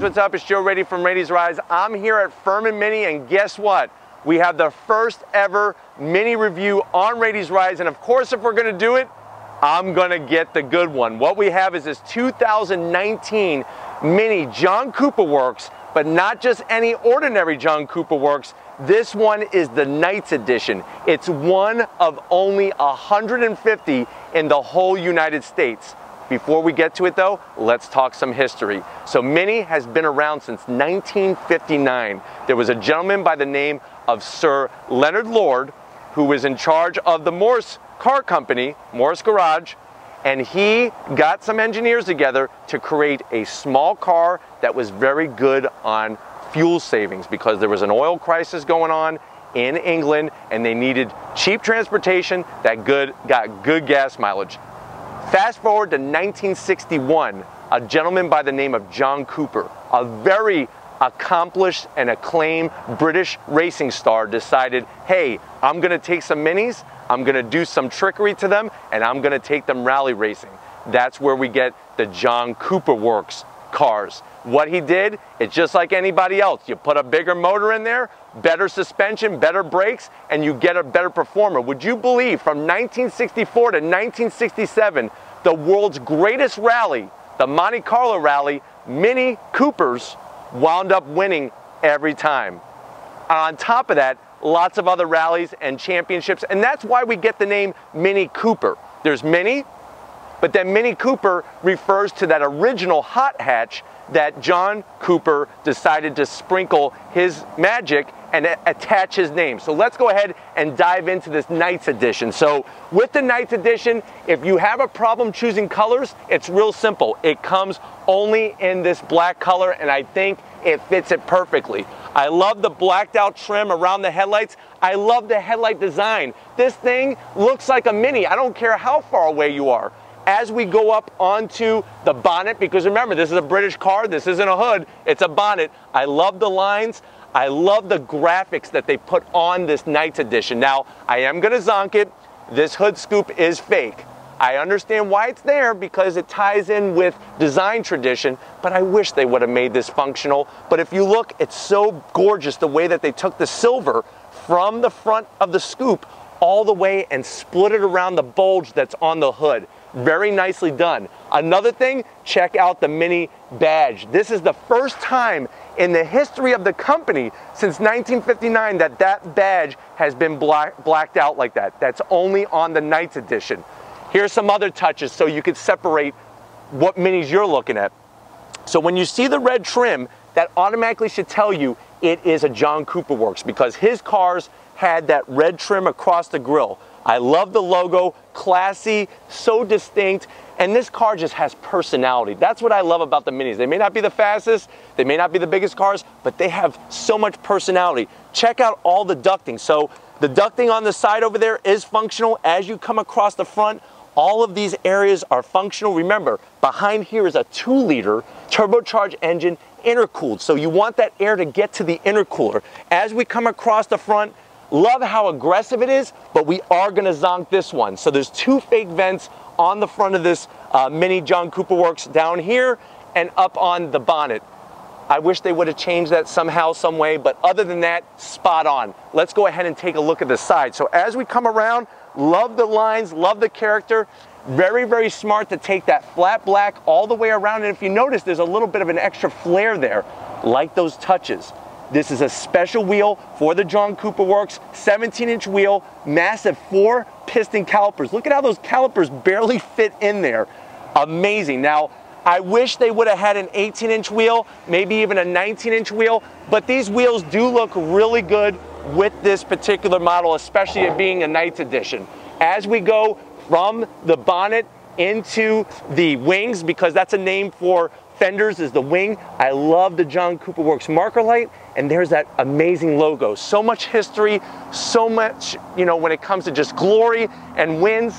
what's up? It's Joe Rady from Rady's Rides. I'm here at Furman Mini, and guess what? We have the first ever Mini review on Rady's Rides, and of course, if we're gonna do it, I'm gonna get the good one. What we have is this 2019 Mini John Cooper Works, but not just any ordinary John Cooper Works. This one is the Knights Edition. It's one of only 150 in the whole United States. Before we get to it though, let's talk some history. So Mini has been around since 1959. There was a gentleman by the name of Sir Leonard Lord who was in charge of the Morse car company, Morse Garage, and he got some engineers together to create a small car that was very good on fuel savings because there was an oil crisis going on in England and they needed cheap transportation that got good gas mileage. Fast forward to 1961, a gentleman by the name of John Cooper, a very accomplished and acclaimed British racing star, decided, hey, I'm gonna take some Minis, I'm gonna do some trickery to them, and I'm gonna take them rally racing. That's where we get the John Cooper Works cars. What he did, it's just like anybody else. You put a bigger motor in there, better suspension, better brakes, and you get a better performer. Would you believe from 1964 to 1967, the world's greatest rally, the Monte Carlo rally, Mini Coopers wound up winning every time. On top of that, lots of other rallies and championships, and that's why we get the name Mini Cooper. There's Mini, but then Mini Cooper refers to that original hot hatch that John Cooper decided to sprinkle his magic and attach his name. So let's go ahead and dive into this Knights Edition. So with the Knights Edition, if you have a problem choosing colors, it's real simple. It comes only in this black color, and I think it fits it perfectly. I love the blacked out trim around the headlights. I love the headlight design. This thing looks like a Mini. I don't care how far away you are. As we go up onto the bonnet, because remember, this is a British car, this isn't a hood, it's a bonnet. I love the lines. I love the graphics that they put on this Knights Edition. Now, I am gonna zonk it. This hood scoop is fake. I understand why it's there because it ties in with design tradition, but I wish they would have made this functional. But if you look, it's so gorgeous the way that they took the silver from the front of the scoop all the way and split it around the bulge that's on the hood. Very nicely done. Another thing, check out the Mini badge. This is the first time in the history of the company since 1959 that that badge has been blacked out like that. That's only on the Knights Edition. Here's some other touches so you could separate what Minis you're looking at. So when you see the red trim, that automatically should tell you it is a John Cooper Works because his cars had that red trim across the grille. I love the logo, classy, so distinct, and this car just has personality. That's what I love about the Minis. They may not be the fastest, they may not be the biggest cars, but they have so much personality. Check out all the ducting. So the ducting on the side over there is functional. As you come across the front, all of these areas are functional. Remember, behind here is a 2-liter turbocharged engine, intercooled. So you want that air to get to the intercooler. As we come across the front, love how aggressive it is, but we are gonna zonk this one. So there's 2 fake vents on the front of this Mini John Cooper Works down here and up on the bonnet. I wish they would have changed that somehow, some way, but other than that, spot on. Let's go ahead and take a look at the side. So as we come around, love the lines, love the character. Very, very smart to take that flat black all the way around. And if you notice, there's a little bit of an extra flare there, like those touches. This is a special wheel for the John Cooper Works, 17-inch wheel, massive 4-piston calipers. Look at how those calipers barely fit in there. Amazing. Now, I wish they would have had an 18-inch wheel, maybe even a 19-inch wheel, but these wheels do look really good with this particular model, especially it being a Knights Edition. As we go from the bonnet into the wings, because that's a name for fenders, is the wing. I love the John Cooper Works marker light, and there's that amazing logo. So much history, so much, you know, when it comes to just glory and wins.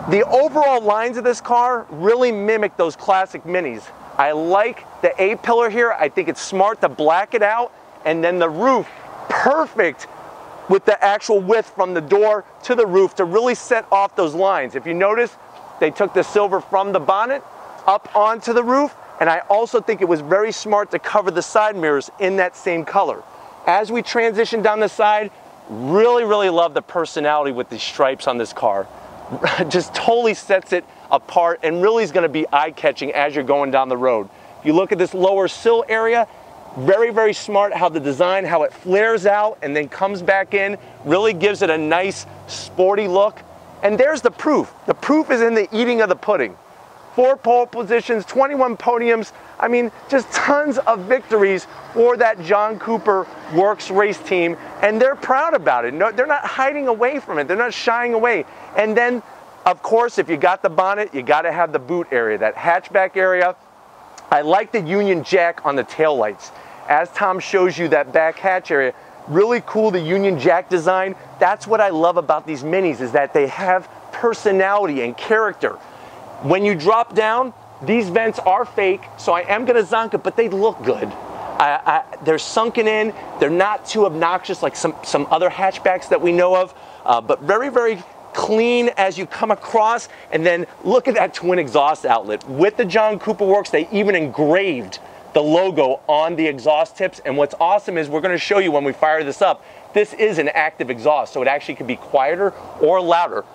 The overall lines of this car really mimic those classic Minis. I like the A-pillar here. I think it's smart to black it out, and then the roof, perfect with the actual width from the door to the roof to really set off those lines. If you notice, they took the silver from the bonnet up onto the roof, And I also think it was very smart to cover the side mirrors in that same color. As we transition down the side, really love the personality with these stripes on this car. Just totally sets it apart and really is going to be eye-catching as you're going down the road. If you look at this lower sill area, very smart how the design, how it flares out and then comes back in, really gives it a nice sporty look. And there's the proof. The proof is in the eating of the pudding. 4 pole positions, 21 podiums. I mean, just tons of victories for that John Cooper Works race team, and they're proud about it. No, they're not hiding away from it. They're not shying away. And then, of course, if you got the bonnet, you got to have the boot area, that hatchback area. I like the Union Jack on the taillights. As Tom shows you that back hatch area, really cool, the Union Jack design. That's what I love about these Minis, is that they have personality and character. When you drop down, these vents are fake, so I am going to zonk it, but they look good. They're sunken in. They're not too obnoxious like some other hatchbacks that we know of, but very clean as you come across. And then look at that twin exhaust outlet. With the John Cooper Works, they even engraved the logo on the exhaust tips. And what's awesome is we're going to show you when we fire this up, this is an active exhaust, so it actually could be quieter or louder.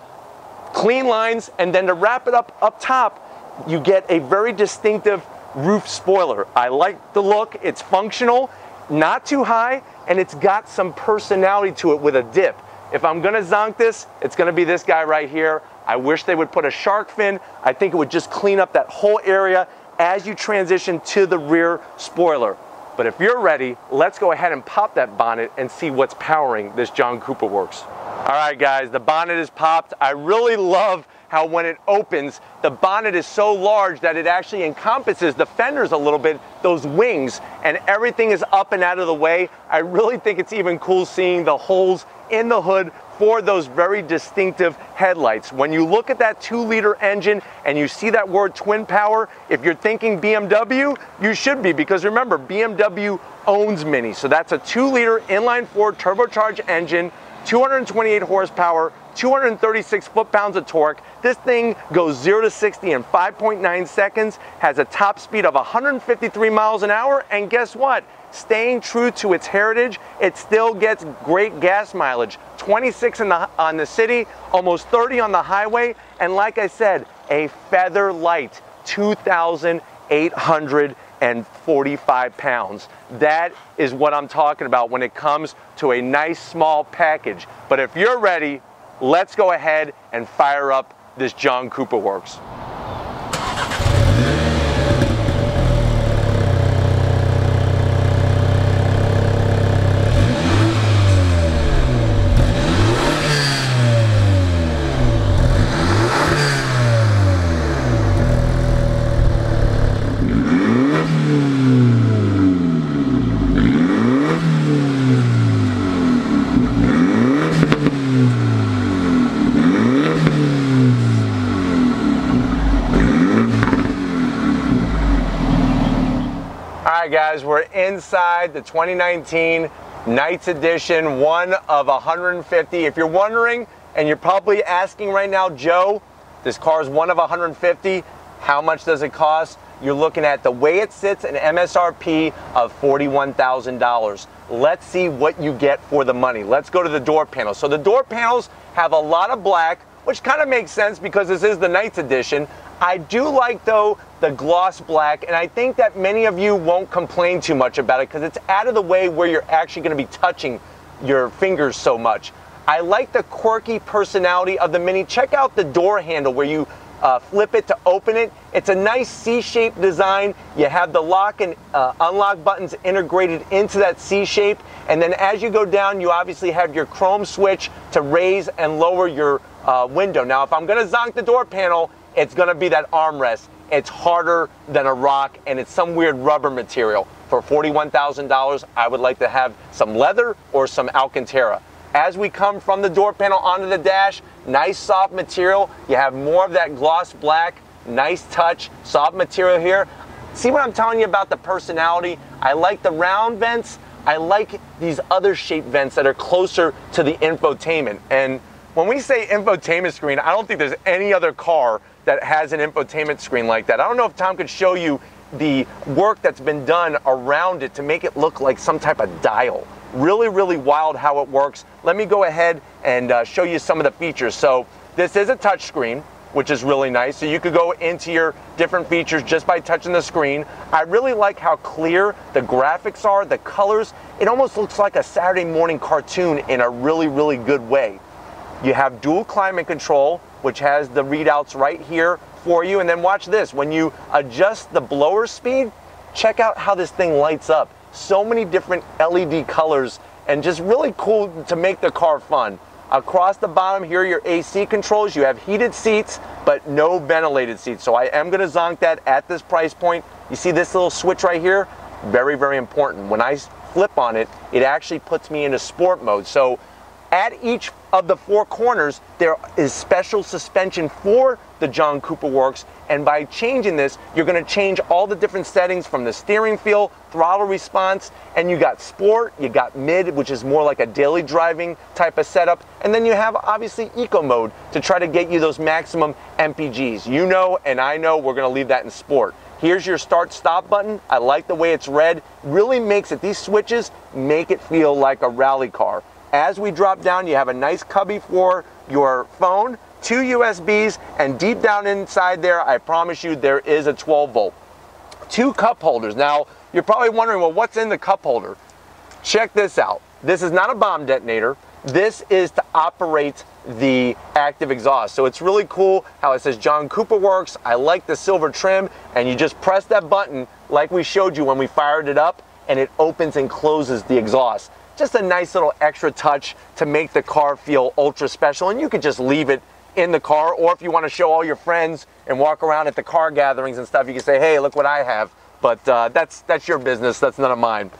Clean lines, and then to wrap it up top, you get a very distinctive roof spoiler. I like the look. It's functional, not too high, and it's got some personality to it with a dip. If I'm gonna zonk this, it's gonna be this guy right here. I wish they would put a shark fin. I think it would just clean up that whole area as you transition to the rear spoiler. But if you're ready, let's go ahead and pop that bonnet and see what's powering this John Cooper Works. All right, guys, the bonnet is popped. I really love how when it opens, the bonnet is so large that it actually encompasses the fenders a little bit, those wings, and everything is up and out of the way. I really think it's even cool seeing the holes in the hood for those very distinctive headlights. When you look at that 2-liter engine and you see that word twin power, if you're thinking BMW, you should be, because remember, BMW owns Mini. So that's a 2-liter inline-4 turbocharged engine, 228 horsepower, 236 foot-pounds of torque. This thing goes 0 to 60 in 5.9 seconds, has a top speed of 153 miles an hour, and guess what? Staying true to its heritage, it still gets great gas mileage. 26 on the city, almost 30 on the highway, and like I said, a feather light, 2,845 pounds. That is what I'm talking about when it comes to a nice small package. But if you're ready, let's go ahead and fire up this John Cooper Works. Alright guys, we're inside the 2019 Knights Edition, one of 150. If you're wondering, and you're probably asking right now, Joe, this car is one of 150, how much does it cost? You're looking at the way it sits, an MSRP of $41,000. Let's see what you get for the money. Let's go to the door panels. So the door panels have a lot of black, which kind of makes sense because this is the Knights Edition. I do like, though, the gloss black, and I think that many of you won't complain too much about it because it's out of the way where you're actually going to be touching your fingers so much. I like the quirky personality of the Mini. Check out the door handle where you flip it to open it. It's a nice C-shaped design. You have the lock and unlock buttons integrated into that C shape, and then as you go down, you obviously have your chrome switch to raise and lower your window. Now, if I'm going to zonk the door panel, it's going to be that armrest. It's harder than a rock, and it's some weird rubber material. For $41,000, I would like to have some leather or some Alcantara. As we come from the door panel onto the dash, nice soft material. You have more of that gloss black, nice touch, soft material here. See what I'm telling you about the personality? I like the round vents. I like these other shaped vents that are closer to the infotainment. And when we say infotainment screen, I don't think there's any other car that has an infotainment screen like that. I don't know if Tom could show you the work that's been done around it to make it look like some type of dial. Really, really wild how it works. Let me go ahead and show you some of the features. So this is a touch screen, which is really nice. So you could go into your different features just by touching the screen. I really like how clear the graphics are, the colors. It almost looks like a Saturday morning cartoon in a really, really good way. You have dual climate control, which has the readouts right here for you. And then watch this, when you adjust the blower speed, check out how this thing lights up. So many different LED colors and just really cool to make the car fun. Across the bottom here, your AC controls. You have heated seats, but no ventilated seats. So I am gonna zonk that at this price point. You see this little switch right here? Very, very important. When I flip on it, it actually puts me into sport mode. So at each of the four corners, there is special suspension for the John Cooper Works, and by changing this, you're gonna change all the different settings from the steering feel, throttle response, and you got sport, you got mid, which is more like a daily driving type of setup, and then you have obviously eco mode to try to get you those maximum MPGs. You know, and I know, we're gonna leave that in sport. Here's your start stop button. I like the way it's red. Really makes it, these switches make it feel like a rally car. As we drop down, you have a nice cubby for your phone, 2 USBs, and deep down inside there, I promise you, there is a 12 volt. 2 cup holders. Now, you're probably wondering, well, what's in the cup holder? Check this out. This is not a bomb detonator. This is to operate the active exhaust. So it's really cool how it says John Cooper Works. I like the silver trim, and you just press that button like we showed you when we fired it up, and it opens and closes the exhaust. Just a nice little extra touch to make the car feel ultra special, and you could just leave it in the car, or if you want to show all your friends and walk around at the car gatherings and stuff, you can say, hey, look what I have. But that's your business, that's none of mine.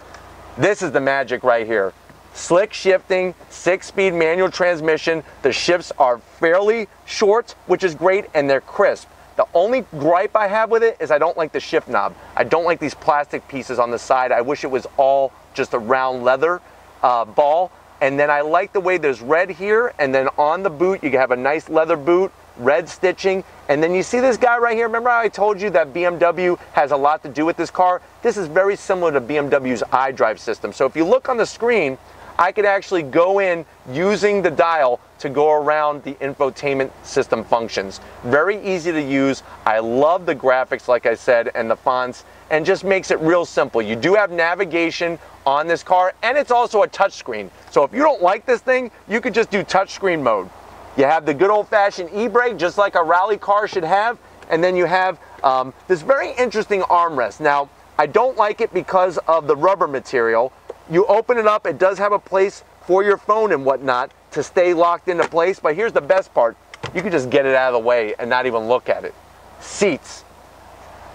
This is the magic right here. Slick shifting, 6-speed manual transmission. The shifts are fairly short, which is great, and they're crisp. The only gripe I have with it is I don't like the shift knob. I don't like these plastic pieces on the side. I wish it was all just a round leather ball. And then I like the way there's red here, and then on the boot you have a nice leather boot, red stitching, and then you see this guy right here. Remember how I told you that BMW has a lot to do with this car? This is very similar to BMW's Idrive system. So if you look on the screen, I could actually go in using the dial to go around the infotainment system functions. Very easy to use. I love the graphics, like I said, and the fonts, and just makes it real simple. You do have navigation on this car, and it's also a touchscreen. So if you don't like this thing, you could just do touchscreen mode. You have the good old-fashioned e-brake, just like a rally car should have, and then you have this very interesting armrest. Now, I don't like it because of the rubber material. You open it up, it does have a place for your phone and whatnot to stay locked into place, but here's the best part. You can just get it out of the way and not even look at it. Seats.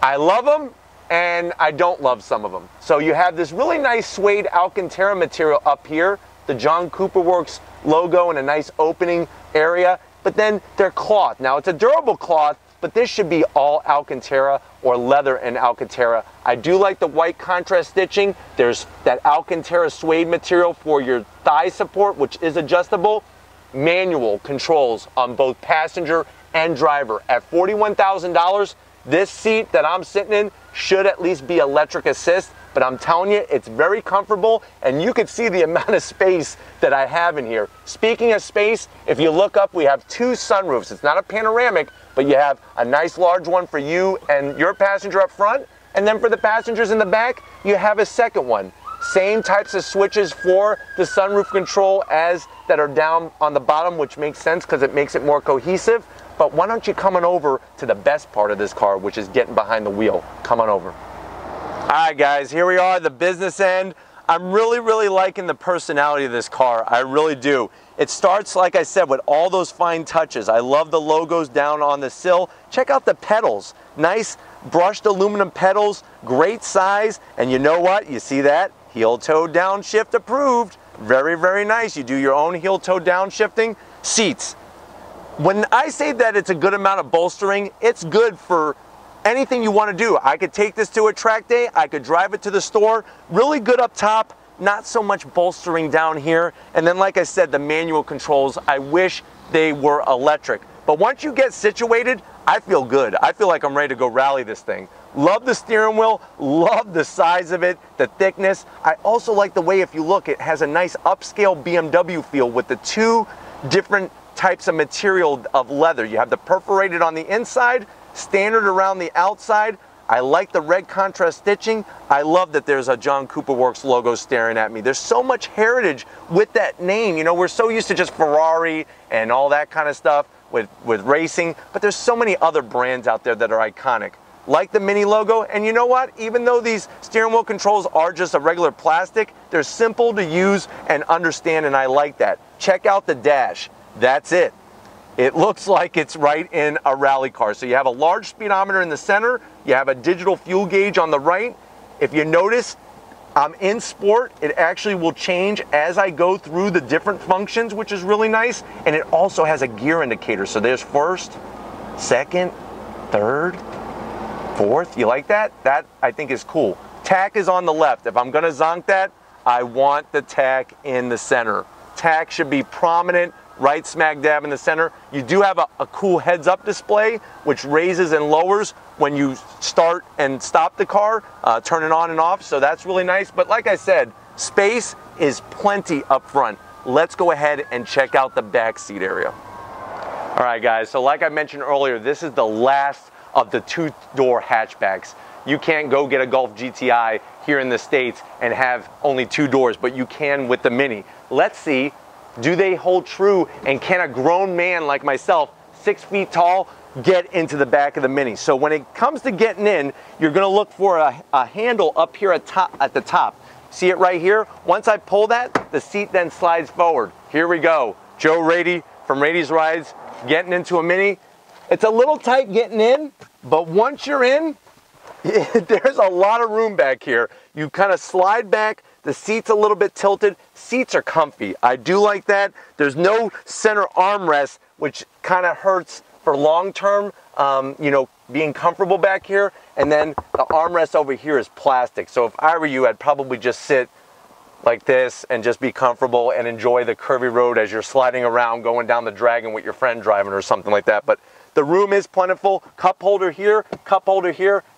I love them, and I don't love some of them. So you have this really nice suede Alcantara material up here, the John Cooper Works logo in a nice opening area, but then they're cloth. Now it's a durable cloth, but this should be all Alcantara or leather and Alcantara. I do like the white contrast stitching. There's that Alcantara suede material for your thigh support, which is adjustable. Manual controls on both passenger and driver. At $41,000, this seat that I'm sitting in should at least be electric assist, but I'm telling you, it's very comfortable, and you can see the amount of space that I have in here. Speaking of space, if you look up, we have 2 sunroofs. It's not a panoramic, but you have a nice large one for you and your passenger up front, and then for the passengers in the back, you have a second one. Same types of switches for the sunroof control as that are down on the bottom, which makes sense because it makes it more cohesive. But why don't you come on over to the best part of this car, which is getting behind the wheel. Come on over. All right, guys, here we are, the business end. I'm really liking the personality of this car. I really do. It starts, like I said, with all those fine touches. I love the logos down on the sill. Check out the pedals. Nice brushed aluminum pedals, great size. And you know what? You see that? Heel-toe downshift approved. Very nice. You do your own heel-toe downshifting. Seats. When I say that it's a good amount of bolstering, it's good for anything you want to do. I could take this to a track day, I could drive it to the store. Really good up top, not so much bolstering down here. And then, like I said, the manual controls, I wish they were electric. But once you get situated, I feel good. I feel like I'm ready to go rally this thing. Love the steering wheel, love the size of it, the thickness. I also like the way, if you look, it has a nice upscale BMW feel with the two different types of material of leather. You have the perforated on the inside, standard around the outside. I like the red contrast stitching. I love that there's a John Cooper Works logo staring at me. There's so much heritage with that name. You know, we're so used to just Ferrari and all that kind of stuff with racing, but there's so many other brands out there that are iconic. Like the Mini logo, and you know what? Even though these steering wheel controls are just a regular plastic, they're simple to use and understand, and I like that. Check out the dash. That's it. It looks like it's right in a rally car. So you have a large speedometer in the center, you have a digital fuel gauge on the right. If you notice, I'm in sport. It actually will change as I go through the different functions, which is really nice, and it also has a gear indicator. So there's first, second, third, fourth. You like that? That I think is cool. Tack is on the left. If I'm gonna zonk that, I want the tack in the center. Tack should be prominent, right smack dab in the center. You do have a cool heads-up display, which raises and lowers when you start and stop the car, turn it on and off, so that's really nice. But like I said, space is plenty up front. Let's go ahead and check out the back seat area. All right, guys, so like I mentioned earlier, this is the last of the two-door hatchbacks. You can't go get a Golf GTI here in the States and have only two doors, but you can with the Mini. Let's see, do they hold true, and can a grown man like myself, 6 feet tall, get into the back of the Mini? So when it comes to getting in, you're gonna look for a handle up here at the top. See it right here? Once I pull that, the seat then slides forward. Here we go. Joe Rady from Rady's Rides getting into a Mini. It's a little tight getting in, but once you're in, there's a lot of room back here. You kind of slide back, the seat's a little bit tilted, seats are comfy. I do like that. There's no center armrest, which kind of hurts for long-term, you know, being comfortable back here. And then the armrest over here is plastic. So if I were you, I'd probably just sit like this and just be comfortable and enjoy the curvy road as you're sliding around, going down the Dragon with your friend driving or something like that. But the room is plentiful. Cup holder here,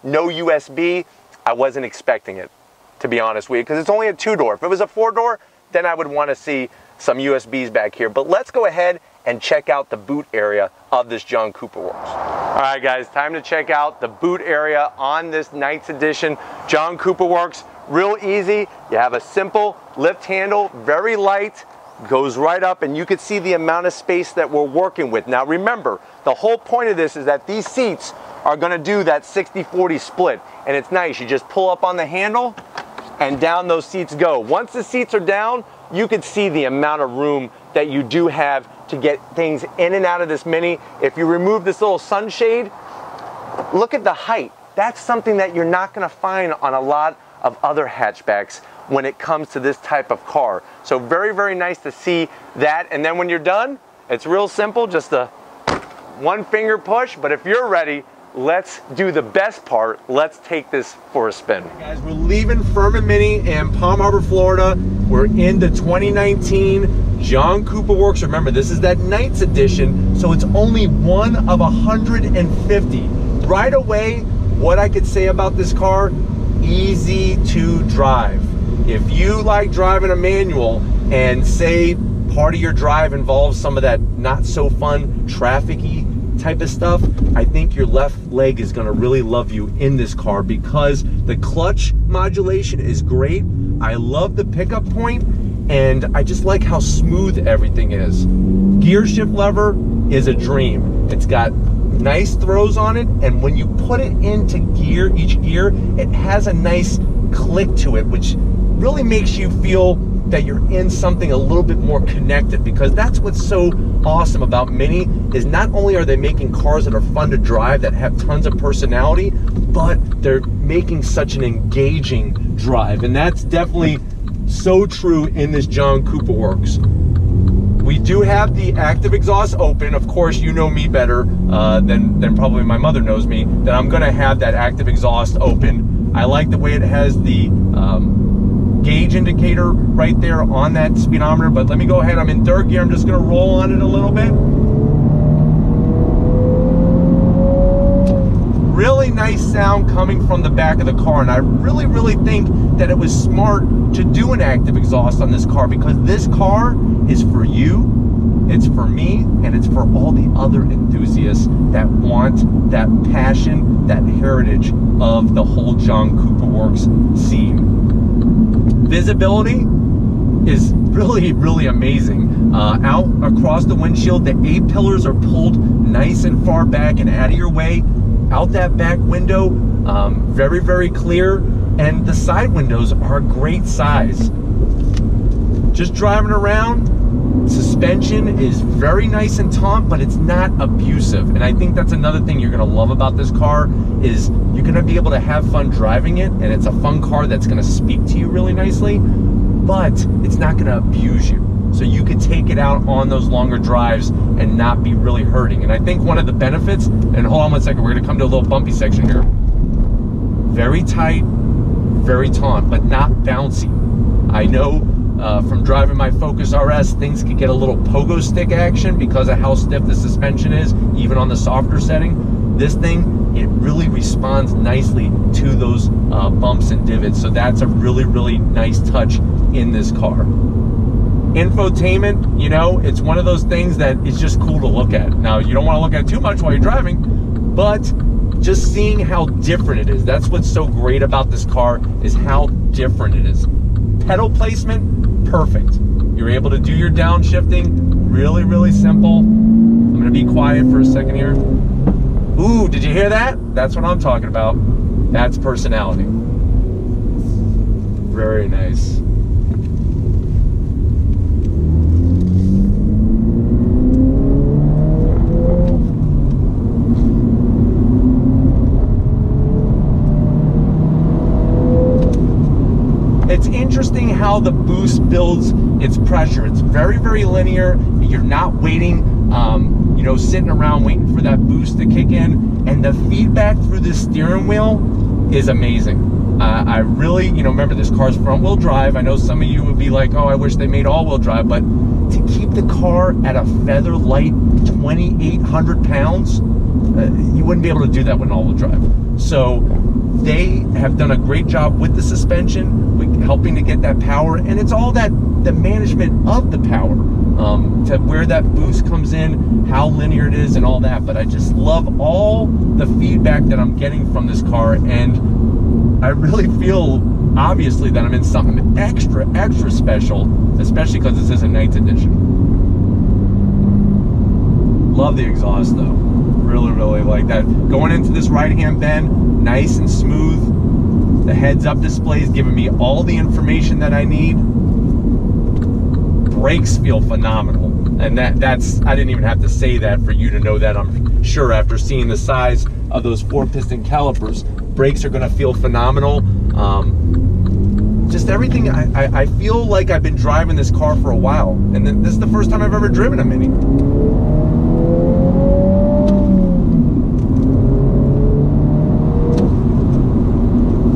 no USB. I wasn't expecting it, to be honest with you, because it's only a two-door. If it was a four-door, then I would want to see some USBs back here. But let's go ahead and check out the boot area of this John Cooper Works. All right, guys, time to check out the boot area on this Knights Edition John Cooper Works. Real easy. You have a simple lift handle, very light, goes right up, and you can see the amount of space that we're working with. Now remember, the whole point of this is that these seats are gonna do that 60-40 split, and it's nice. You just pull up on the handle and down those seats go. Once the seats are down, you can see the amount of room that you do have to get things in and out of this Mini. If you remove this little sunshade, look at the height. That's something that you're not gonna find on a lot of other hatchbacks when it comes to this type of car. So very, very nice to see that. And then when you're done, it's real simple, just a one finger push. But if you're ready, let's do the best part. Let's take this for a spin. Guys, we're leaving Furman Mini in Palm Harbor, Florida. We're into 2019 John Cooper Works. Remember, this is that Knights Edition, so it's only one of 150. Right away, what I could say about this car, easy to drive. If you like driving a manual and say part of your drive involves some of that not so fun traffic-y type of stuff, I think your left leg is gonna really love you in this car because the clutch modulation is great. I love the pickup point, and I just like how smooth everything is. Gear shift lever is a dream. It's got nice throws on it, and when you put it into gear, each gear, it has a nice click to it, which really makes you feel that you're in something a little bit more connected, because that's what's so awesome about Mini, is not only are they making cars that are fun to drive, that have tons of personality, but they're making such an engaging drive, and that's definitely so true in this John Cooper Works. We do have the active exhaust open. Of course, you know me better than probably my mother knows me, that I'm gonna have that active exhaust open. I like the way it has the gauge indicator right there on that speedometer, but let me go ahead. I'm in third gear. I'm just gonna roll on it a little bit. Really nice sound coming from the back of the car, and I really think that it was smart to do an active exhaust on this car, because this car is for you, it's for me, and it's for all the other enthusiasts that want that passion, that heritage of the whole John Cooper Works scene. Visibility is really amazing. Out across the windshield, the A-pillars are pulled nice and far back and out of your way. Out that back window, very clear, and the side windows are a great size. Just driving around, suspension is very nice and taut, but it's not abusive. And I think that's another thing you're gonna love about this car, is you're gonna be able to have fun driving it, and it's a fun car that's gonna speak to you really nicely, but it's not gonna abuse you. So you could take it out on those longer drives and not be really hurting. And I think one of the benefits, and hold on one second, we're gonna come to a little bumpy section here. Very tight, very taut, but not bouncy. I know from driving my Focus RS, things could get a little pogo stick action because of how stiff the suspension is, even on the softer setting. This thing, it really responds nicely to those bumps and divots. So that's a really nice touch in this car. Infotainment, you know, it's one of those things that is just cool to look at. Now, you don't want to look at it too much while you're driving, but just seeing how different it is. That's what's so great about this car, is how different it is. Pedal placement, perfect. You're able to do your downshifting, really simple. I'm gonna be quiet for a second here. Ooh, did you hear that? That's what I'm talking about. That's personality. Very nice. It's interesting how the boost builds its pressure. It's very linear. You're not waiting, you know, sitting around waiting for that boost to kick in. And the feedback through this steering wheel is amazing. I really, you know, remember this car's front wheel drive. I know some of you would be like, oh, I wish they made all wheel drive, but to keep the car at a feather light 2,800 pounds, you wouldn't be able to do that with an all wheel drive. So they have done a great job with the suspension, helping to get that power, and it's all that the management of the power, to where that boost comes in, how linear it is, and all that. But I just love all the feedback that I'm getting from this car, and I really feel, obviously, that I'm in something extra special, especially because this is a Knights Edition. Love the exhaust though, really like that. Going into this right-hand bend, nice and smooth. The heads-up display is giving me all the information that I need. Brakes feel phenomenal, and that's I didn't even have to say that for you to know that, I'm sure, after seeing the size of those 4-piston calipers. Brakes are going to feel phenomenal. Just everything. I feel like I've been driving this car for a while, and then this is the first time I've ever driven a Mini.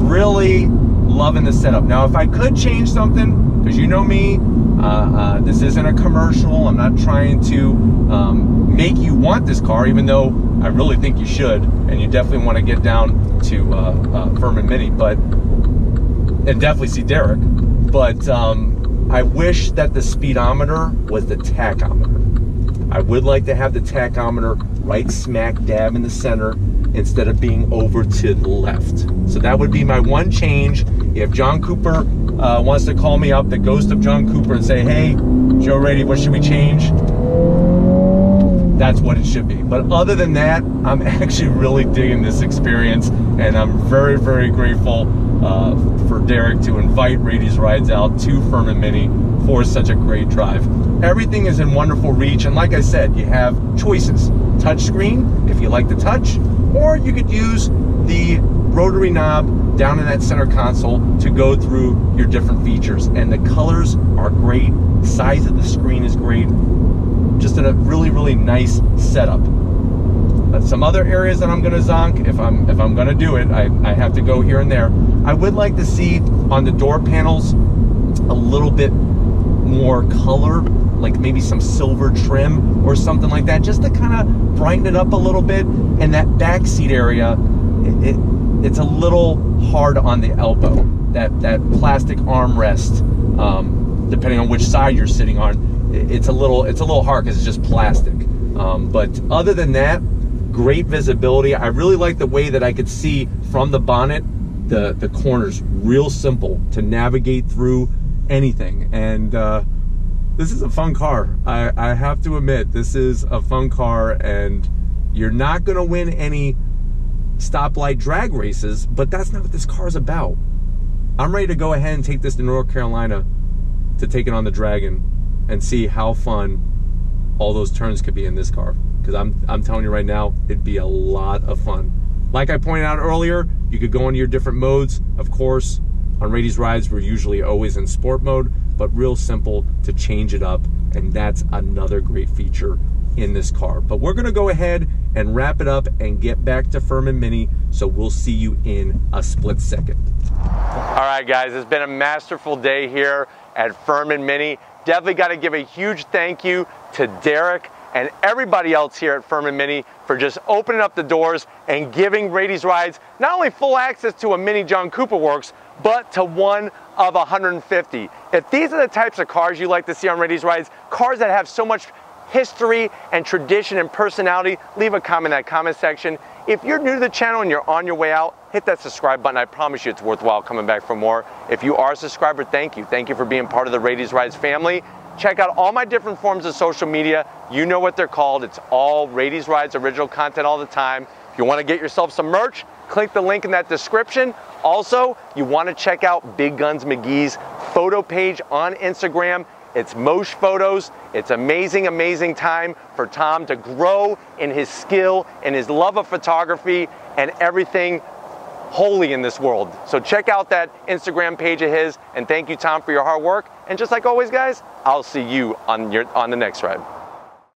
Really loving the setup. Now, if I could change something, because you know me, this isn't a commercial. I'm not trying to make you want this car, even though I really think you should, and you definitely want to get down to Furman Mini, and definitely see Derek. But I wish that the speedometer was the tachometer. I would like to have the tachometer right smack dab in the center, instead of being over to the left. So that would be my one change. If John Cooper wants to call me up, the ghost of John Cooper, and say, hey, Joe Rady, what should we change? That's what it should be. But other than that, I'm actually really digging this experience, and I'm very grateful for Derek to invite Rady's Rides out to Furman Mini for such a great drive. Everything is in wonderful reach, and like I said, you have choices. Touchscreen, if you like to touch, or you could use the rotary knob down in that center console to go through your different features. And the colors are great, the size of the screen is great, just in a really nice setup. Some other areas that I'm gonna zonk, if I'm gonna do it, I have to go here and there. I would like to see on the door panels a little bit more color, like maybe some silver trim or something like that, just to kind of brighten it up a little bit. And that back seat area, it's a little hard on the elbow. That plastic armrest, depending on which side you're sitting on, it's a little hard because it's just plastic. But other than that, great visibility. I really like the way that I could see from the bonnet the corners. Real simple to navigate through anything. And this is a fun car. I have to admit, this is a fun car, and you're not gonna win any stoplight drag races, but that's not what this car is about. I'm ready to go ahead and take this to North Carolina to take it on the Dragon and see how fun all those turns could be in this car. Because I'm telling you right now, it'd be a lot of fun. Like I pointed out earlier, you could go into your different modes. Of course, on Rady's Rides, we're usually always in sport mode, but real simple to change it up, and that's another great feature in this car. But we're gonna go ahead and wrap it up and get back to Furman Mini, so we'll see you in a split second. All right, guys, it's been a masterful day here at Furman Mini. Definitely got to give a huge thank you to Derek and everybody else here at Furman Mini for just opening up the doors and giving Rady's Rides not only full access to a Mini John Cooper Works, but to one of 150. If these are the types of cars you like to see on Rady's Rides, cars that have so much history and tradition and personality, leave a comment in that comment section. If you're new to the channel and you're on your way out, hit that subscribe button. I promise you it's worthwhile coming back for more. If you are a subscriber, thank you. Thank you for being part of the Rady's Rides family. Check out all my different forms of social media. You know what they're called. It's all Rady's Rides original content all the time. If you want to get yourself some merch, click the link in that description. Also, you want to check out Big Guns McGee's photo page on Instagram. It's Mosh Photos. It's amazing, amazing time for Tom to grow in his skill and his love of photography and everything holy in this world. So check out that Instagram page of his, and thank you, Tom, for your hard work. And just like always, guys, I'll see you on the next ride.